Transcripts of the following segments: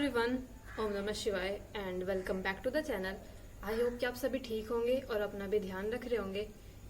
Everyone, ओम नमः शिवाय and welcome back to the channel. I hope कि आप सभी ठीक होंगे और अपना भी ध्यान रख रहे होंगे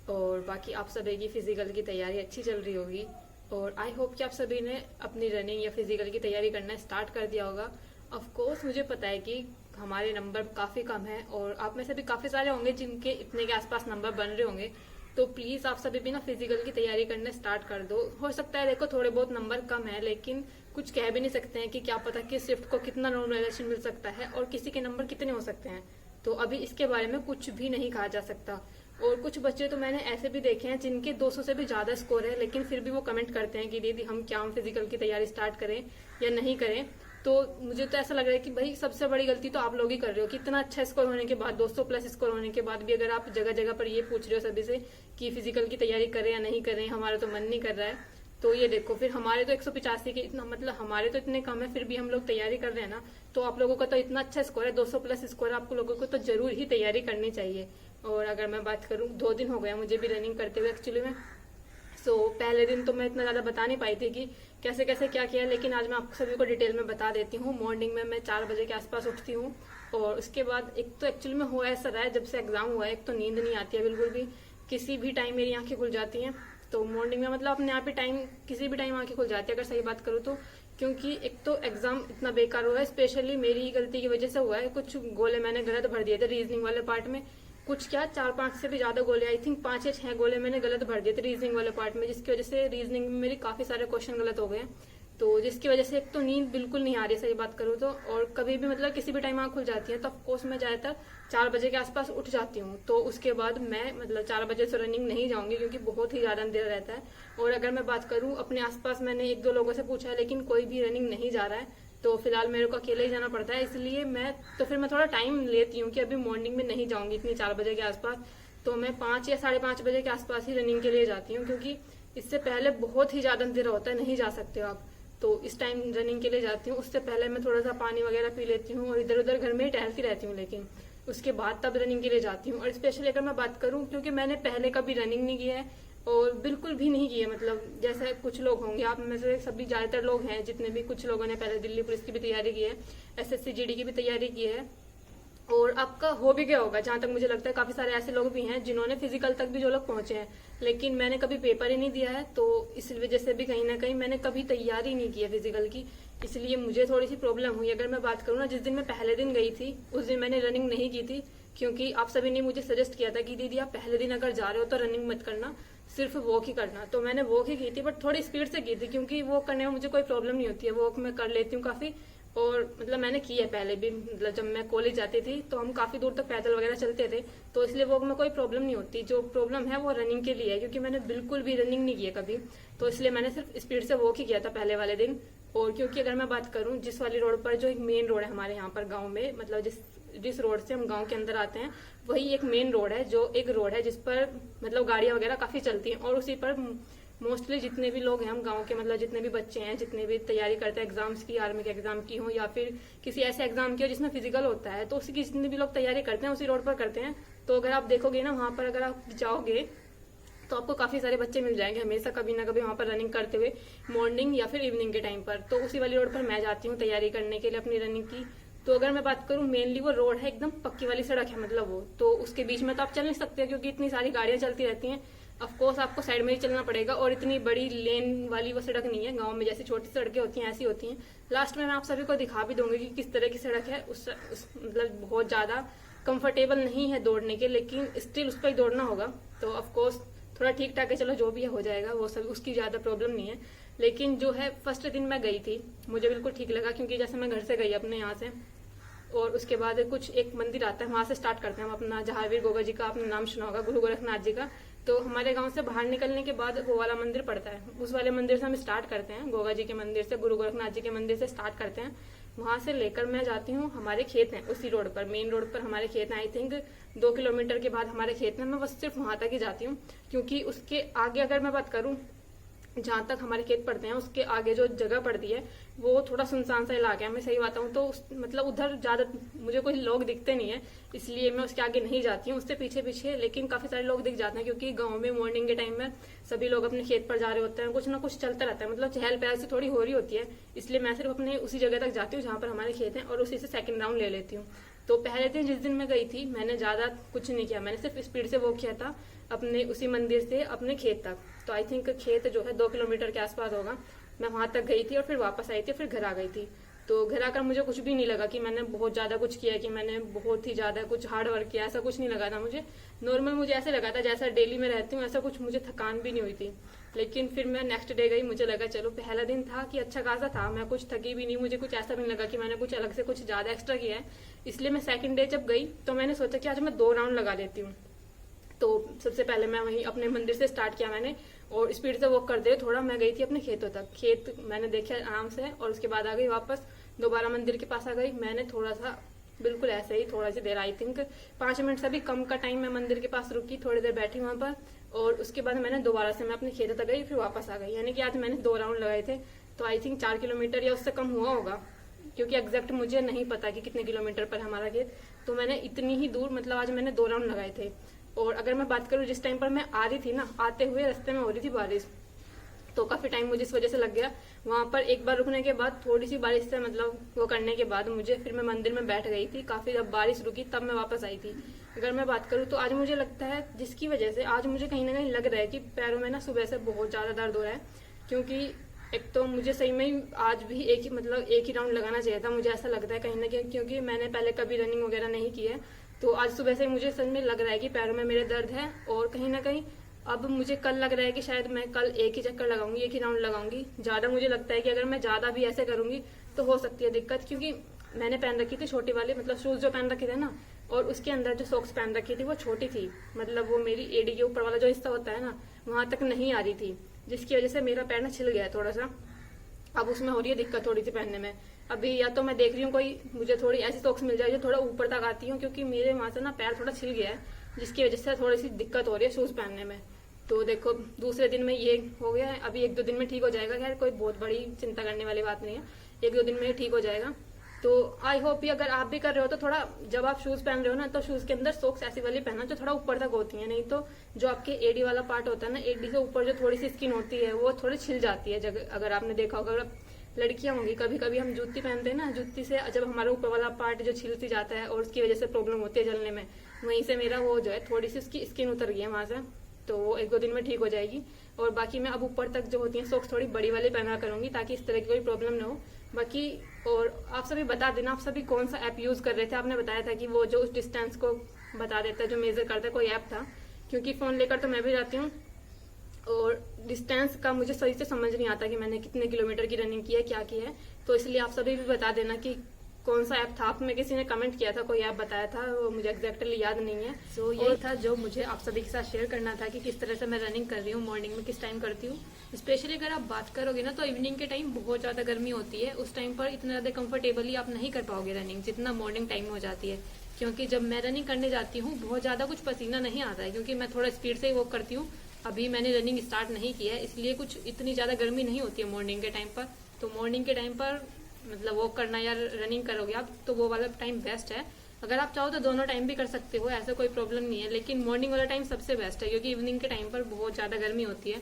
और बाकी आप सभी की फिजिकल की तैयारी अच्छी चल रही होगी। और आई होप कि आप सभी ने अपनी रनिंग या फिजिकल की तैयारी करना स्टार्ट कर दिया होगा। ऑफ कोर्स मुझे पता है कि हमारे नंबर काफी कम है और आप में से भी काफी सारे होंगे जिनके इतने के आसपास नंबर बन रहे होंगे। तो प्लीज आप सभी भी ना फिजिकल की तैयारी करना स्टार्ट कर दो। हो सकता है देखो थोड़े बहुत नंबर कम है, लेकिन कुछ कह भी नहीं सकते हैं कि क्या पता किस शिफ्ट को कितना नॉर्मलाइजेशन मिल सकता है और किसी के नंबर कितने हो सकते हैं। तो अभी इसके बारे में कुछ भी नहीं कहा जा सकता। और कुछ बच्चे तो मैंने ऐसे भी देखे हैं जिनके 200 से भी ज्यादा स्कोर है, लेकिन फिर भी वो कमेंट करते हैं कि दीदी हम फिजिकल की तैयारी स्टार्ट करें या नहीं करें। तो मुझे तो ऐसा लग रहा है कि भाई सबसे बड़ी गलती तो आप लोग ही कर रहे हो कि इतना अच्छा स्कोर होने के बाद, 200 प्लस स्कोर होने के बाद भी अगर आप जगह जगह पर ये पूछ रहे हो सभी से कि फिजिकल की तैयारी करें या नहीं करें, हमारा तो मन नहीं कर रहा है। तो ये देखो, फिर हमारे तो 185 के इतना, मतलब हमारे तो इतने कम है, फिर भी हम लोग तैयारी कर रहे हैं ना। तो आप लोगों का तो इतना अच्छा स्कोर है, 200 प्लस स्कोर, आप लोगों को तो जरूर ही तैयारी करनी चाहिए। और अगर मैं बात करूं, 2 दिन हो गया मुझे भी रनिंग करते हुए एक्चुअली में। पहले दिन तो मैं इतना ज्यादा बता नहीं पाई थी कि कैसे कैसे क्या किया, लेकिन आज मैं आप सभी को डिटेल में बता देती हूँ। मॉर्निंग में मैं 4 बजे के आसपास उठती हूँ और उसके बाद एक तो एक्चुअली में हुआ ऐसा रहा है, जब से एग्जाम हुआ है एक तो नींद नहीं आती है बिल्कुल भी। किसी भी टाइम मेरी आंखें खुल जाती हैं। तो मॉर्निंग में मतलब अपने आप ही टाइम, किसी भी टाइम आंखें खुल जाती है अगर सही बात करूँ तो। क्योंकि एक तो एग्जाम इतना बेकार हुआ है, स्पेशली मेरी ही गलती की वजह से हुआ है। कुछ गोले मैंने गलत भर दिए थे रीजनिंग वाले पार्ट में। कुछ क्या 4-5 से भी ज्यादा गोले, आई थिंक 5 या 6 गोले मैंने गलत भर दिए थे रीजनिंग वाले पार्ट में, जिसकी वजह से रीजनिंग में मेरी काफी सारे क्वेश्चन गलत हो गए। तो जिसकी वजह से एक तो नींद बिल्कुल नहीं आ रही सही बात करूँ तो, और कभी भी मतलब किसी भी टाइम आंख खुल जाती है। तो ऑफकोर्स मैं ज्यादातर 4 बजे के आसपास उठ जाती हूँ। तो उसके बाद मैं मतलब 4 बजे से रनिंग नहीं जाऊंगी क्योंकि बहुत ही ज्यादा अंधेरा रहता है। और अगर मैं बात करूँ अपने आसपास, मैंने 1-2 लोगों से पूछा है लेकिन कोई भी रनिंग नहीं जा रहा है। तो फिलहाल मेरे को अकेले ही जाना पड़ता है, इसलिए मैं थोड़ा टाइम लेती हूँ कि अभी मॉर्निंग में नहीं जाऊंगी इतनी 4 बजे के आसपास। तो मैं 5 या 5:30 बजे के आसपास ही रनिंग के लिए जाती हूँ, क्योंकि इससे पहले बहुत ही ज्यादा अंधेरा होता है, नहीं जा सकते हो आप। तो इस टाइम रनिंग के लिए जाती हूँ। उससे पहले मैं थोड़ा सा पानी वगैरह पी लेती हूँ और इधर उधर घर में ही टहलती रहती हूँ, लेकिन उसके बाद तब रनिंग के लिए जाती हूँ। और स्पेशली अगर मैं बात करूँ, क्योंकि मैंने पहले कभी रनिंग नहीं किया है और बिल्कुल भी नहीं किया, मतलब जैसे कुछ लोग होंगे आप में से, सभी ज्यादातर लोग हैं जितने भी, कुछ लोगों ने पहले दिल्ली पुलिस की भी तैयारी की है, एसएससी जीडी की भी तैयारी की है और आपका हो भी गया होगा। जहां तक मुझे लगता है काफी सारे ऐसे लोग भी हैं जिन्होंने फिजिकल तक भी जो लोग पहुंचे हैं, लेकिन मैंने कभी पेपर ही नहीं दिया है। तो इस वजह से भी कहीं ना कहीं मैंने कभी तैयारी नहीं की है फिजिकल की, इसलिए मुझे थोड़ी सी प्रॉब्लम हुई। अगर मैं बात करूँ ना, जिस दिन मैं पहले दिन गई थी उस दिन मैंने रनिंग नहीं की थी, क्योंकि आप सभी ने मुझे सजेस्ट किया था कि दीदी आप पहले दिन अगर जा रहे हो तो रनिंग मत करना, सिर्फ वॉक ही करना। तो मैंने वॉक ही की थी, बट थोड़ी स्पीड से की थी, क्योंकि वॉक करने में मुझे कोई प्रॉब्लम नहीं होती है, वॉक मैं कर लेती हूँ काफी। और मतलब मैंने की है पहले भी, मतलब जब मैं कॉलेज जाती थी तो हम काफी दूर तक पैदल वगैरह चलते थे, तो इसलिए वॉक में कोई प्रॉब्लम नहीं होती। जो प्रॉब्लम है वो रनिंग के लिए है, क्योंकि मैंने बिल्कुल भी रनिंग नहीं की है कभी। तो इसलिए मैंने सिर्फ स्पीड से वॉक ही किया था पहले वाले दिन। और क्योंकि अगर मैं बात करूं, जिस वाली रोड पर, जो एक मेन रोड है हमारे यहाँ पर गाँव में, मतलब जिस रोड से हम गांव के अंदर आते हैं, वही एक मेन रोड है, जो एक रोड है जिस पर मतलब गाड़ियां वगैरह काफी चलती हैं। और उसी पर मोस्टली जितने भी लोग हैं हम गांव के, मतलब जितने भी बच्चे हैं, जितने भी तैयारी करते हैं एग्जाम्स की, आर्मी के एग्जाम की हो या फिर किसी ऐसे एग्जाम की हो जिसमें फिजिकल होता है, तो उसी की जितने भी लोग तैयारी करते हैं उसी रोड पर करते हैं। तो अगर आप देखोगे ना, वहां पर अगर आप जाओगे तो आपको काफी सारे बच्चे मिल जाएंगे हमेशा कभी ना कभी वहां पर रनिंग करते हुए, मॉर्निंग या फिर इवनिंग के टाइम पर। तो उसी वाली रोड पर मैं जाती हूँ तैयारी करने के लिए अपनी रनिंग की। तो अगर मैं बात करूं, मेनली वो रोड है एकदम पक्की वाली सड़क है, मतलब वो तो उसके बीच में तो आप चल नहीं सकते क्योंकि इतनी सारी गाड़ियां चलती रहती हैं। ऑफकोर्स आपको साइड में ही चलना पड़ेगा, और इतनी बड़ी लेन वाली वो सड़क नहीं है। गांव में जैसी छोटी सड़कें होती हैं ऐसी होती हैं। लास्ट में मैं आप सभी को दिखा भी दूंगी कि किस तरह की सड़क है। उस मतलब बहुत ज्यादा कंफर्टेबल नहीं है दौड़ने के, लेकिन स्टिल उस पर ही दौड़ना होगा। तो ऑफकोर्स थोड़ा ठीक ठाक है, चलो जो भी है हो जाएगा, वो सब उसकी ज्यादा प्रॉब्लम नहीं है। लेकिन जो है फर्स्ट दिन मैं गई थी, मुझे बिल्कुल ठीक लगा, क्योंकि जैसे मैं घर से गई अपने यहाँ से, और उसके बाद कुछ एक मंदिर आता है, वहां से स्टार्ट करते हैं हम अपना, जहावीर गोगा जी का आपने नाम सुना होगा, गुरु गोरखनाथ जी का। तो हमारे गांव से बाहर निकलने के बाद वो वाला मंदिर पड़ता है, उस वाले मंदिर से हम स्टार्ट करते हैं, गोगा जी के मंदिर से, गुरु गोरखनाथ जी के मंदिर से स्टार्ट करते हैं। वहां से लेकर मैं जाती हूँ, हमारे खेत हैं उसी रोड पर, मेन रोड पर हमारे खेत हैं। आई थिंक 2 किलोमीटर के बाद हमारे खेत हैं। मैं बस सिर्फ वहां तक ही जाती हूँ, क्योंकि उसके आगे अगर मैं बात करूँ जहाँ तक हमारे खेत पड़ते हैं उसके आगे जो जगह पड़ती है वो थोड़ा सुनसान सा इलाका है। मैं सही बताऊँ तो मतलब उधर ज्यादा मुझे कोई लोग दिखते नहीं है, इसलिए मैं उसके आगे नहीं जाती हूँ, उससे पीछे पीछे लेकिन काफी सारे लोग दिख जाते हैं, क्योंकि गाँव में मॉर्निंग के टाइम में सभी लोग अपने खेत पर जा रहे होते हैं, कुछ ना कुछ चलता रहता है, मतलब चहल पहल से थोड़ी हो रही होती है। इसलिए मैं सिर्फ अपने उसी जगह तक जाती हूँ जहाँ पर हमारे खेत हैं और उसी से सेकंड राउंड ले लेती हूँ। तो पहले दिन जिस दिन मैं गई थी मैंने ज्यादा कुछ नहीं किया, मैंने सिर्फ स्पीड से वो किया था अपने उसी मंदिर से अपने खेत तक। तो आई थिंक खेत जो है 2 किलोमीटर के आसपास होगा। मैं वहां तक गई थी और फिर वापस आई थी, फिर घर आ गई थी। तो घर आकर मुझे कुछ भी नहीं लगा कि मैंने बहुत ज्यादा कुछ किया, कि मैंने बहुत ही ज्यादा कुछ हार्ड वर्क किया, ऐसा कुछ नहीं लगा था मुझे। नॉर्मल मुझे ऐसे लगा था जैसा डेली में रहती हूँ, ऐसा कुछ मुझे थकान भी नहीं हुई थी। लेकिन फिर मैं नेक्स्ट डे गई, मुझे लगा चलो पहला दिन था कि अच्छा खासा था, मैं कुछ थकी भी नहीं, मुझे कुछ ऐसा भी नहीं लगा कि मैंने कुछ अलग से कुछ ज्यादा एक्स्ट्रा किया है। इसलिए मैं सेकंड डे जब गई तो मैंने सोचा कि आज मैं 2 राउंड लगा लेती हूँ। तो सबसे पहले मैं वहीं अपने मंदिर से स्टार्ट किया मैंने, और स्पीड से वॉक करते हुए थोड़ा मैं गई थी अपने खेतों तक। खेत मैंने देखे आराम से, और उसके बाद आ गई वापस, दोबारा मंदिर के पास आ गई। मैंने थोड़ा सा बिल्कुल ऐसे ही थोड़ा सी देर, आई थिंक 5 मिनट से भी कम का टाइम मैं मंदिर के पास रुकी, थोड़ी देर बैठी वहां पर, और उसके बाद मैंने दोबारा से मैं अपने खेतों तक गई, फिर वापस आ गई। यानी कि आज मैंने 2 राउंड लगाए थे। तो आई थिंक 4 किलोमीटर या उससे कम हुआ होगा, क्योंकि एग्जैक्ट मुझे नहीं पता कि कितने किलोमीटर पर हमारा खेत। तो मैंने इतनी ही दूर, मतलब आज मैंने 2 राउंड लगाए थे। और अगर मैं बात करूं जिस टाइम पर मैं आ रही थी ना, आते हुए रास्ते में हो रही थी बारिश, तो काफी टाइम मुझे इस वजह से लग गया। वहां पर एक बार रुकने के बाद थोड़ी सी बारिश से मतलब वो करने के बाद मुझे, फिर मैं मंदिर में बैठ गई थी काफी, जब बारिश रुकी तब मैं वापस आई थी। अगर मैं बात करूं तो आज मुझे लगता है, जिसकी वजह से आज मुझे कहीं ना कहीं लग रहा है कि पैरों में ना सुबह से बहुत ज्यादा दर्द हो रहा है। क्योंकि एक तो मुझे सही में ही आज भी एक ही राउंड लगाना चाहिए था, मुझे ऐसा लगता है कहीं ना कहीं, क्योंकि मैंने पहले कभी रनिंग वगैरह नहीं की है। तो आज सुबह से मुझे सच में लग रहा है कि पैरों में मेरे दर्द है, और कहीं ना कहीं अब मुझे कल लग रहा है कि शायद मैं कल एक ही चक्कर लगाऊंगी, एक ही राउंड लगाऊंगी। ज्यादा मुझे लगता है कि अगर मैं ज्यादा भी ऐसे करूंगी तो हो सकती है दिक्कत, क्योंकि मैंने पहन रखी थी छोटी वाली, मतलब शूज जो पहन रखे थे ना, और उसके अंदर जो सॉक्स पहन रखी थी वो छोटी थी, मतलब वो मेरी एडी के ऊपर वाला जो हिस्सा होता है ना वहां तक नहीं आ रही थी, जिसकी वजह से मेरा पैर ना छिल गया है थोड़ा सा। अब उसमें हो रही है दिक्कत थोड़ी सी पहनने में। अभी या तो मैं देख रही हूँ कोई मुझे थोड़ी ऐसी सॉक्स मिल जाए जो थोड़ा ऊपर तक आती हूँ, क्योंकि मेरे वहां से ना पैर थोड़ा छिल गया है, जिसकी वजह से थोड़ी सी दिक्कत हो रही है शूज पहनने में। तो देखो दूसरे दिन में ये हो गया है, अभी 1-2 दिन में ठीक हो जाएगा। खैर कोई बहुत बड़ी चिंता करने वाली बात नहीं है, 1-2 दिन में ठीक हो जाएगा। तो आई होप अगर आप भी कर रहे हो तो थोड़ा, जब आप शूज पहन रहे हो ना, तो शूज के अंदर सॉक्स ऐसी वाली पहना जो थोड़ा ऊपर तक होती है, नहीं तो जो आपके एडी वाला पार्ट होता है ना, एडी से ऊपर जो थोड़ी सी स्किन होती है वो थोड़ी छिल जाती है। अगर आपने देखा होगा, अगर लड़कियां होंगी, कभी कभी हम जूती पहनते हैं ना, जूती से जब हमारा ऊपर वाला पार्ट जो छिल सी जाता है और उसकी वजह से प्रॉब्लम होती है जलने में, वहीं से मेरा वो जो है थोड़ी सी उसकी स्किन उतर गई है वहां से। तो वो 1-2 दिन में ठीक हो जाएगी। और बाकी मैं अब ऊपर तक जो होती है सॉक्स थोड़ी बड़ी वाली पहना करूंगी, ताकि इस तरह की कोई प्रॉब्लम ना हो। बाकी और आप सभी बता देना, आप सभी कौन सा ऐप यूज कर रहे थे। आपने बताया था कि वो जो उस डिस्टेंस को बता देता है, जो मेजर करता है, कोई ऐप था, क्योंकि फोन लेकर तो मैं भी जाती हूँ और डिस्टेंस का मुझे सही से समझ नहीं आता कि मैंने कितने किलोमीटर की रनिंग की है, क्या की है। तो इसलिए आप सभी भी बता देना कि कौन सा ऐप था। आप में किसी ने कमेंट किया था, कोई ऐप बताया था, वो मुझे एग्जैक्टली याद नहीं है। तो ये था जो मुझे आप सभी के साथ शेयर करना था कि किस तरह से मैं रनिंग कर रही हूँ, मॉर्निंग में किस टाइम करती हूँ। स्पेशली अगर आप बात करोगे ना, तो इवनिंग के टाइम बहुत ज्यादा गर्मी होती है, उस टाइम पर इतना ज्यादा कंफर्टेबली आप नहीं कर पाओगे रनिंग, जितना मॉर्निंग टाइम हो जाती है। क्योंकि जब मैं रनिंग करने जाती हूँ बहुत ज्यादा कुछ पसीना नहीं आता है, क्योंकि मैं थोड़ा स्पीड से ही वॉक करती हूँ। अभी मैंने रनिंग स्टार्ट नहीं किया है, इसलिए कुछ इतनी ज्यादा गर्मी नहीं होती है मॉर्निंग के टाइम पर। तो मॉर्निंग के टाइम पर मतलब वॉक करना या रनिंग करोगे आप, तो वो वाला टाइम बेस्ट है। अगर आप चाहो तो दोनों टाइम भी कर सकते हो, ऐसा कोई प्रॉब्लम नहीं है, लेकिन मॉर्निंग वाला टाइम सबसे बेस्ट है, क्योंकि इवनिंग के टाइम पर बहुत ज्यादा गर्मी होती है।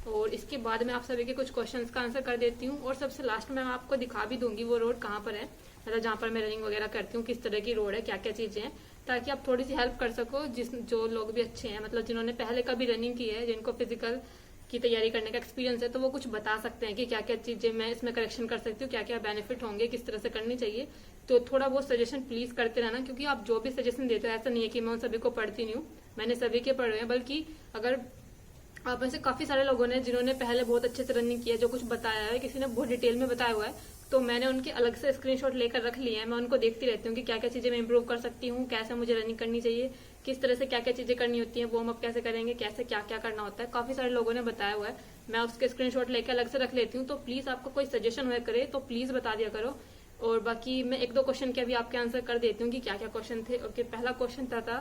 और इसके बाद मैं आप सभी के कुछ क्वेश्चंस का आंसर कर देती हूँ, और सबसे लास्ट में मैं आपको दिखा भी दूंगी वो रोड कहाँ पर है, मतलब जहाँ पर मैं रनिंग वगैरह करती हूँ, किस तरह की रोड है, क्या क्या चीजें हैं, ताकि आप थोड़ी सी हेल्प कर सको। जो लोग भी अच्छे हैं, मतलब जिन्होंने पहले कभी रनिंग की है, जिनको फिजिकल की तैयारी करने का एक्सपीरियंस है, तो वो कुछ बता सकते हैं कि क्या क्या चीजें मैं इसमें करेक्शन कर सकती हूँ, क्या क्या बेनिफिट होंगे, किस तरह से करनी चाहिए। तो थोड़ा बहुत सजेशन प्लीज करते रहना, क्योंकि आप जो भी सजेशन देते हो, ऐसा नहीं है कि मैं उन सभी को पढ़ती नहीं हूँ, मैंने सभी के पढ़े हैं। बल्कि अगर आप में से काफी सारे लोगों ने जिन्होंने पहले बहुत अच्छे से रनिंग किया, जो कुछ बताया है, किसी ने बहुत डिटेल में बताया हुआ है, तो मैंने उनके अलग से स्क्रीनशॉट लेकर रख लिए हैं। मैं उनको देखती रहती हूँ कि क्या क्या चीजें मैं इंप्रूव कर सकती हूँ, कैसे मुझे रनिंग करनी चाहिए, किस तरह से क्या क्या चीजें करनी होती है, वार्म अप कैसे करेंगे, कैसे क्या क्या करना होता है, काफी सारे लोगों ने बताया हुआ है। मैं उसके स्क्रीनशॉट लेकर अलग से रख लेती हूँ। तो प्लीज आपको कोई सजेशन हुआ करे तो प्लीज बता दिया करो। और बाकी मैं 1-2 क्वेश्चन के अभी आपके आंसर कर देती हूँ कि क्या क्या क्वेश्चन थे। ओके, पहला क्वेश्चन था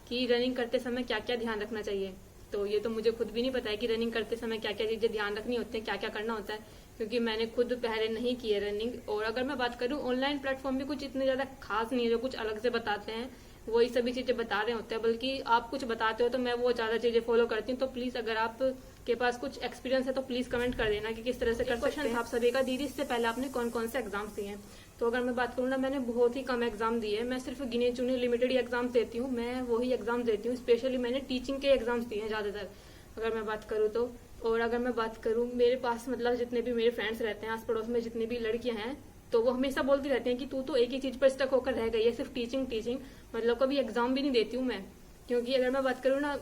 कि रनिंग करते समय क्या क्या ध्यान रखना चाहिए। तो ये तो मुझे खुद भी नहीं पता है कि रनिंग करते समय क्या क्या चीजें ध्यान रखनी होती है, क्या क्या करना होता है, क्योंकि मैंने खुद पहले नहीं की है रनिंग। और अगर मैं बात करूँ, ऑनलाइन प्लेटफॉर्म भी कुछ इतने ज्यादा खास नहीं है जो कुछ अलग से बताते हैं, वही सभी चीजें बता रहे होते हैं, बल्कि आप कुछ बताते हो तो मैं वो ज्यादा चीजें फॉलो करती हूँ। तो प्लीज अगर आप के पास कुछ एक्सपीरियंस है तो प्लीज कमेंट कर देना कि किस तरह से कर सकते हैं। आप सभी का, दीदी इससे पहले आपने कौन कौन से एग्जाम्स दिए हैं? तो अगर मैं बात करूँ ना, मैंने बहुत ही कम एग्जाम दिए हैं, मैं सिर्फ गिने चुने लिमिटेड ही एग्जाम देती हूँ, मैं वही एग्जाम देती हूँ। स्पेशली मैंने टीचिंग के एग्जाम्स दिए हैं ज्यादातर, अगर मैं बात करूँ तो। और अगर मैं बात करूँ, मेरे पास मतलब जितने भी मेरे फ्रेंड्स रहते हैं आस पड़ोस में, जितनी भी लड़कियां हैं, तो वो हमेशा बोलती रहती हैं कि तू तो एक ही चीज पर स्टक होकर रह गई है, सिर्फ टीचिंग टीचिंग, मतलब कभी एग्जाम भी नहीं देती हूँ मैं। क्योंकि अगर मैं बात करूँ ना,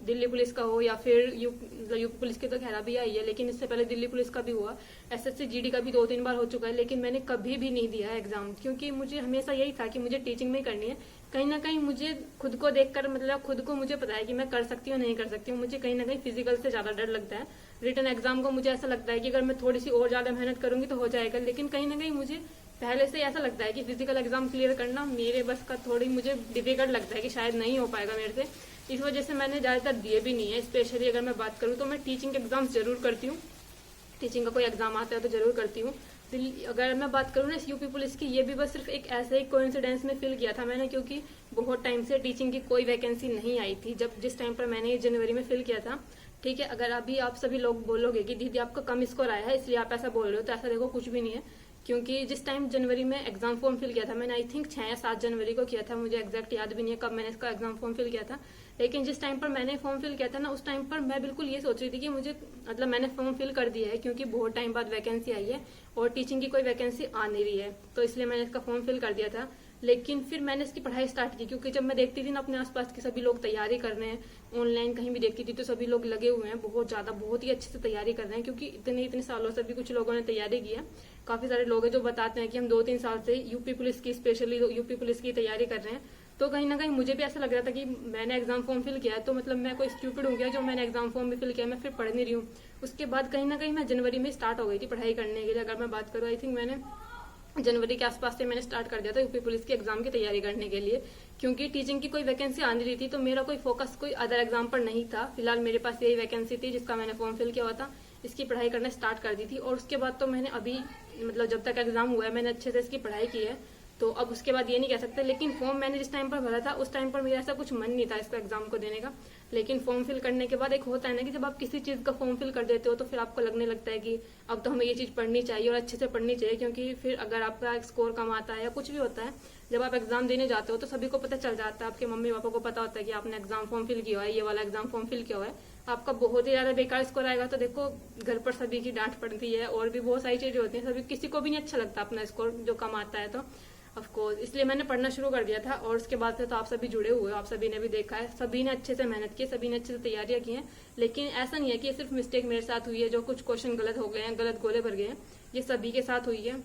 दिल्ली पुलिस का हो या फिर यूपी पुलिस की तो खैर अभी आई है, लेकिन इससे पहले दिल्ली पुलिस का भी हुआ, एसएससी जीडी का भी 2-3 बार हो चुका है, लेकिन मैंने कभी भी नहीं दिया है एग्जाम, क्योंकि मुझे हमेशा यही था कि मुझे टीचिंग में करनी है। कहीं ना कहीं मुझे खुद को देखकर, मतलब खुद को मुझे पता है कि मैं कर सकती हूँ नहीं कर सकती हूँ, मुझे कहीं ना कहीं फिजिकल से ज्यादा डर लगता है। रिटन एग्जाम को मुझे ऐसा लगता है कि अगर मैं थोड़ी सी और ज्यादा मेहनत करूंगी तो हो जाएगा, लेकिन कहीं ना कहीं मुझे पहले से ऐसा लगता है कि फिजिकल एग्जाम क्लियर करना मेरे बस का थोड़ी मुझे डिफिकल्ट लगता है कि शायद नहीं हो पाएगा मेरे से। इस वजह से मैंने ज्यादातर दिए भी नहीं है। स्पेशली अगर मैं बात करूँ तो मैं टीचिंग के एग्जाम्स जरूर करती हूँ, टीचिंग का कोई एग्जाम आता है तो जरूर करती हूँ। अगर मैं बात करूँ ना यूपी पुलिस की, ये भी बस सिर्फ एक ऐसे ही कोइंसिडेंस में फिल किया था मैंने, क्योंकि बहुत टाइम से टीचिंग की कोई वैकेंसी नहीं आई थी जिस टाइम पर मैंने जनवरी में फिल किया था। ठीक है, अगर अभी आप सभी लोग बोलोगे कि दीदी आपका कम स्कोर आया है इसलिए आप ऐसा बोल रहे हो, तो ऐसा देखो कुछ भी नहीं है। क्योंकि जिस टाइम जनवरी में एग्जाम फॉर्म फिल किया था मैंने, आई थिंक 6 या 7 जनवरी को किया था, मुझे एग्जैक्ट याद भी नहीं है कब मैंने इसका एग्जाम फॉर्म फिल किया था। लेकिन जिस टाइम पर मैंने फॉर्म फिल किया था ना, उस टाइम पर मैं बिल्कुल ये सोच रही थी कि मुझे, मतलब मैंने फॉर्म फिल कर दिया है क्योंकि बहुत टाइम बाद वैकेंसी आई है और टीचिंग की कोई वैकेंसी आ नहीं रही है, तो इसलिए मैंने इसका फॉर्म फिल कर दिया था। लेकिन फिर मैंने इसकी पढ़ाई स्टार्ट की, क्योंकि जब मैं देखती थी ना अपने आसपास के सभी लोग तैयारी कर रहे हैं, ऑनलाइन कहीं भी देखती थी तो सभी लोग लगे हुए हैं, बहुत ज्यादा, बहुत ही अच्छे से तैयारी कर रहे हैं, क्योंकि इतने सालों से भी कुछ लोगों ने तैयारी की है। काफी सारे लोग हैं जो बताते हैं कि हम 2-3 साल से यूपी पुलिस की, स्पेशली यूपी पुलिस की तैयारी कर रहे हैं। तो कहीं ना कहीं मुझे भी ऐसा लग रहा था कि मैंने एग्जाम फॉर्म फिल किया है तो मतलब मैं कोई स्टूपिड हो गया जो मैंने एग्जाम फॉर्म भी फिल किया, मैं फिर पढ़ नहीं रही हूँ। उसके बाद कहीं ना कहीं मैं जनवरी में स्टार्ट हो गई थी पढ़ाई करने के लिए। अगर मैं बात करूँ, आई थिंक मैंने जनवरी के आसपास से मैंने स्टार्ट कर दिया था यूपी पुलिस के एग्जाम की तैयारी करने के लिए, क्योंकि टीचिंग की कोई वैकेंसी आ नहीं रही थी, तो मेरा कोई फोकस कोई अदर एग्जाम पर नहीं था। फिलहाल मेरे पास यही वैकेंसी थी जिसका मैंने फॉर्म फिल किया हुआ था, इसकी पढ़ाई करना स्टार्ट कर दी थी। और उसके बाद तो मैंने अभी, मतलब जब तक एग्जाम हुआ है मैंने अच्छे से इसकी पढ़ाई की है, तो अब उसके बाद ये नहीं कह सकते। लेकिन फॉर्म मैंने जिस टाइम पर भरा था उस टाइम पर मेरा ऐसा कुछ मन नहीं था इसको एग्जाम को देने का। लेकिन फॉर्म फिल करने के बाद एक होता है ना कि जब आप किसी चीज का फॉर्म फिल कर देते हो तो फिर आपको लगने लगता है कि अब तो हमें ये चीज पढ़नी चाहिए और अच्छे से पढ़नी चाहिए, क्योंकि फिर अगर आपका स्कोर कम आता है या कुछ भी होता है, जब आप एग्जाम देने जाते हो तो सभी को पता चल जाता है, आपके मम्मी पापा को पता होता है कि आपने एग्जाम फॉर्म फिल किया है, ये वाला एग्जाम फॉर्म फिल किया हुआ है। आपका बहुत ही ज्यादा बेकार स्कोर आएगा तो देखो घर पर सभी की डांट पड़ती है और भी बहुत सारी चीजें होती हैं, सभी किसी को भी नहीं अच्छा लगता अपना स्कोर जो कम आता है। तो ऑफकोर्स इसलिए मैंने पढ़ना शुरू कर दिया था और उसके बाद से तो आप सभी जुड़े हुए हो, आप सभी ने भी देखा है, सभी ने अच्छे से मेहनत की, सभी ने अच्छे से तैयारियां की हैं। लेकिन ऐसा नहीं है कि सिर्फ मिस्टेक मेरे साथ हुई है, जो कुछ क्वेश्चन गलत हो गए हैं, गलत गोले भर गए हैं, ये सभी के साथ हुई है।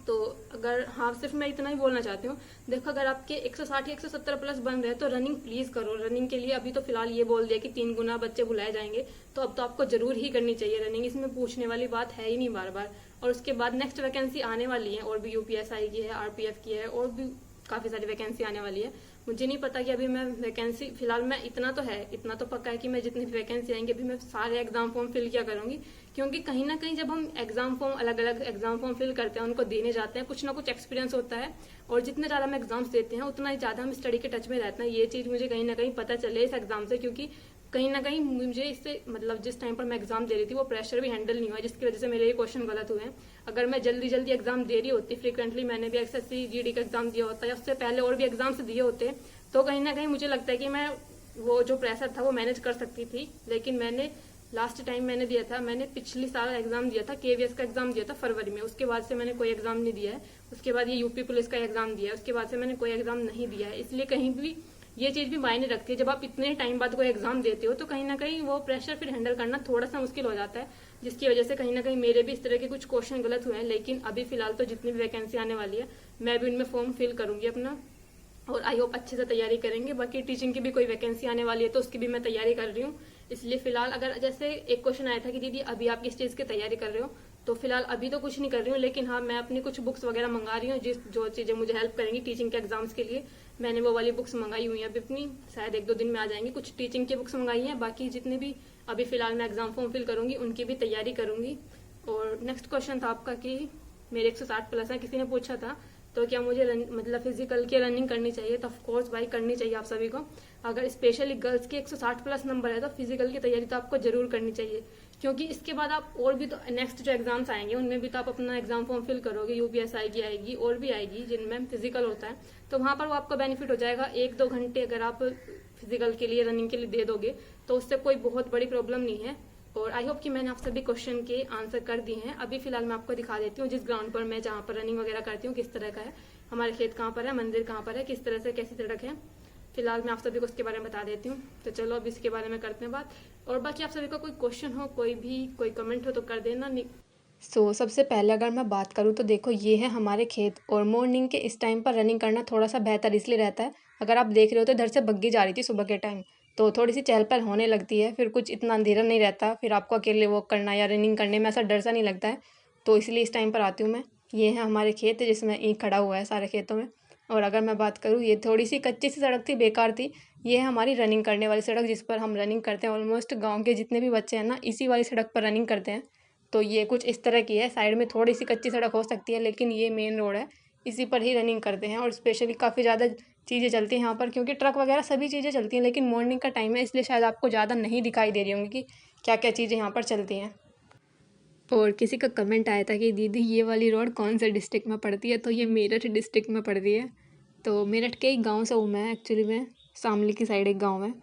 तो अगर, हाँ सिर्फ मैं इतना ही बोलना चाहती हूँ, देखो अगर आपके 160 या 170 प्लस बन रहे हैं तो रनिंग प्लीज करो। रनिंग के लिए अभी तो फिलहाल ये बोल दिया कि 3 गुना बच्चे बुलाए जाएंगे, तो अब तो आपको जरूर ही करनी चाहिए रनिंग, इसमें पूछने वाली बात है ही नहीं बार बार। और उसके बाद नेक्स्ट वैकेंसी आने वाली है, और भी यूपीएसआई की है, आरपीएफ की है, और भी काफी सारी वैकेंसी आने वाली है। मुझे नहीं पता कि अभी मैं वैकेंसी, फिलहाल मैं इतना तो है, इतना तो पक्का है कि मैं जितनी भी वैकेंसी आएंगी अभी मैं सारे एग्जाम फॉर्म फिल किया करूंगी, क्योंकि कहीं ना कहीं जब हम एग्जाम फॉर्म, अलग अलग एग्जाम फॉर्म फिल करते हैं, उनको देने जाते हैं, कुछ ना कुछ एक्सपीरियंस होता है, और जितने ज्यादा हम एग्जाम्स देते हैं उतना ही ज्यादा हम स्टडी के टच में रहते हैं। ये चीज मुझे कहीं ना कहीं पता चले इस एग्जाम से, क्योंकि कहीं ना कहीं मुझे इससे, मतलब जिस टाइम पर मैं एग्जाम दे रही थी वो प्रेशर भी हैंडल नहीं हुआ, जिसकी वजह से मेरे ये क्वेश्चन गलत हुए हैं। अगर मैं जल्दी जल्दी एग्जाम दे रही होती, फ्रिक्वेंटली मैंने भी एसएससी जीडी का एग्जाम दिया होता या उससे पहले और भी एग्जाम्स दिए होते, तो कहीं ना कहीं मुझे लगता है कि मैं वो जो प्रेशर था वो मैनेज कर सकती थी। लेकिन मैंने लास्ट टाइम मैंने दिया था, मैंने पिछली साल एग्जाम दिया था, केवीएस का एग्जाम दिया था फरवरी में, उसके बाद से मैंने कोई एग्जाम नहीं दिया है। उसके बाद ये यूपी पुलिस का एग्जाम दिया है, उसके बाद से मैंने कोई एग्जाम नहीं दिया है। इसलिए कहीं भी ये चीज भी मायने रखती है, जब आप इतने टाइम बाद कोई एग्जाम देते हो तो कहीं ना कहीं वो प्रेशर फिर हैंडल करना थोड़ा सा मुश्किल हो जाता है, जिसकी वजह से कहीं ना कहीं मेरे भी इस तरह के कुछ क्वेश्चन गलत हुए हैं। लेकिन अभी फिलहाल तो जितनी भी वैकेंसी आने वाली है मैं भी उनमें फॉर्म फिल करूंगी अपना, और आई होप अच्छे से तैयारी करेंगे। बाकी टीचिंग की भी कोई वैकेंसी आने वाली है तो उसकी भी मैं तैयारी कर रही हूँ। इसलिए फिलहाल, अगर जैसे एक क्वेश्चन आया था कि दीदी अभी आप किस चीज की तैयारी कर रहे हो, तो फिलहाल अभी तो कुछ नहीं कर रही हूँ, लेकिन हाँ मैं अपनी कुछ बुक्स वगैरह मंगा रही हूँ जो चीज़ें मुझे हेल्प करेंगी टीचिंग के एग्जाम्स के लिए। मैंने वो वाली बुक्स मंगाई हुई हैं अभी अपनी, शायद 1-2 दिन में आ जाएंगी। कुछ टीचिंग की बुक्स मंगाई हैं, बाकी जितने भी अभी फिलहाल मैं एग्जाम फॉर्म फिल करूंगी उनकी भी तैयारी करूंगी। और नेक्स्ट क्वेश्चन था आपका कि मेरे 160 प्लस है, किसी ने पूछा था तो क्या मुझे मतलब फिजिकल की रनिंग करनी चाहिए? तो ऑफकोर्स भाई करनी चाहिए आप सभी को। अगर स्पेशली गर्ल्स के 160 प्लस नंबर है तो फिजिकल की तैयारी तो आपको जरूर करनी चाहिए, क्योंकि इसके बाद आप और भी तो नेक्स्ट जो एग्जाम्स आएंगे उनमें भी तो आप अपना एग्जाम फॉर्म फिल करोगे। यूपीएस आएगी और भी आएगी जिनमें फिजिकल होता है, तो वहां पर वो आपको बेनिफिट हो जाएगा। 1-2 घंटे अगर आप फिजिकल के लिए रनिंग के लिए दे दोगे तो उससे कोई बहुत बड़ी प्रॉब्लम नहीं है। और आई होप कि मैंने आप सभी क्वेश्चन के आंसर कर दिए हैं। अभी फिलहाल मैं आपको दिखा देती हूँ जिस ग्राउंड पर मैं जहाँ पर रनिंग वगैरह करती हूँ किस तरह का है, हमारे खेत कहाँ पर है, मंदिर कहाँ पर है, किस तरह से कैसी सड़क है। फिलहाल मैं आप सभी को उसके बारे में बता देती हूँ। तो चलो अब इसके बारे में करते हैं बात। और बाकी आप सभी का कोई क्वेश्चन हो, कोई कमेंट हो तो कर देना। सबसे पहले अगर मैं बात करूँ तो देखो ये है हमारे खेत, और मॉर्निंग के इस टाइम पर रनिंग करना थोड़ा सा बेहतर इसलिए रहता है। अगर आप देख रहे हो तो इधर से बग्गी जा रही थी सुबह के टाइम, तो थोड़ी सी चहल पहल होने लगती है, फिर कुछ इतना अंधेरा नहीं रहता, फिर आपको अकेले वॉक करना या रनिंग करने में ऐसा डर सा नहीं लगता है, तो इसलिए इस टाइम पर आती हूँ मैं। ये है हमारे खेत जिसमें ईंट खड़ा हुआ है सारे खेतों में। और अगर मैं बात करूँ, ये थोड़ी सी कच्ची सी सड़क थी, बेकार थी। ये है हमारी रनिंग करने वाली सड़क जिस पर हम रनिंग करते हैं। ऑलमोस्ट गाँव के जितने भी बच्चे हैं ना इसी वाली सड़क पर रनिंग करते हैं। तो ये कुछ इस तरह की है, साइड में थोड़ी सी कच्ची सड़क हो सकती है लेकिन ये मेन रोड है, इसी पर ही रनिंग करते हैं। और स्पेशली काफ़ी ज़्यादा चीज़ें चलती हैं यहाँ पर, क्योंकि ट्रक वगैरह सभी चीज़ें चलती हैं, लेकिन मॉर्निंग का टाइम है इसलिए शायद आपको ज़्यादा नहीं दिखाई दे रही होंगी कि क्या क्या चीज़ें यहाँ पर चलती हैं। और किसी का कमेंट आया था कि दीदी ये वाली रोड कौन से डिस्ट्रिक्ट में पड़ती है, तो ये मेरठ डिस्ट्रिक्ट में पड़ती है। तो मेरठ के एक गाँव से हूँ मैं, एक्चुअली मैं शामली की साइड एक गाँव है।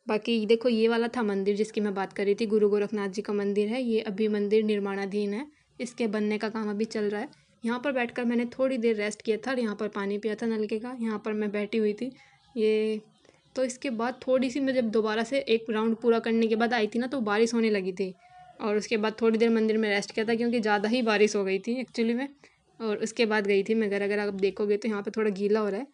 बाकी देखो ये वाला था मंदिर जिसकी मैं बात कर रही थी, गुरु गोरखनाथ जी का मंदिर है ये। अभी मंदिर निर्माणाधीन है, इसके बनने का काम अभी चल रहा है। यहाँ पर बैठकर मैंने थोड़ी देर रेस्ट किया था और यहाँ पर पानी पिया था नलके का, यहाँ पर मैं बैठी हुई थी ये। तो इसके बाद थोड़ी सी मैं जब दोबारा से एक राउंड पूरा करने के बाद आई थी ना तो बारिश होने लगी थी, और उसके बाद थोड़ी देर मंदिर में रेस्ट किया था क्योंकि ज़्यादा ही बारिश हो गई थी एक्चुअली में। और उसके बाद गई थी मैं घर। अगर आप देखोगे तो यहाँ पर थोड़ा गीला हो रहा है,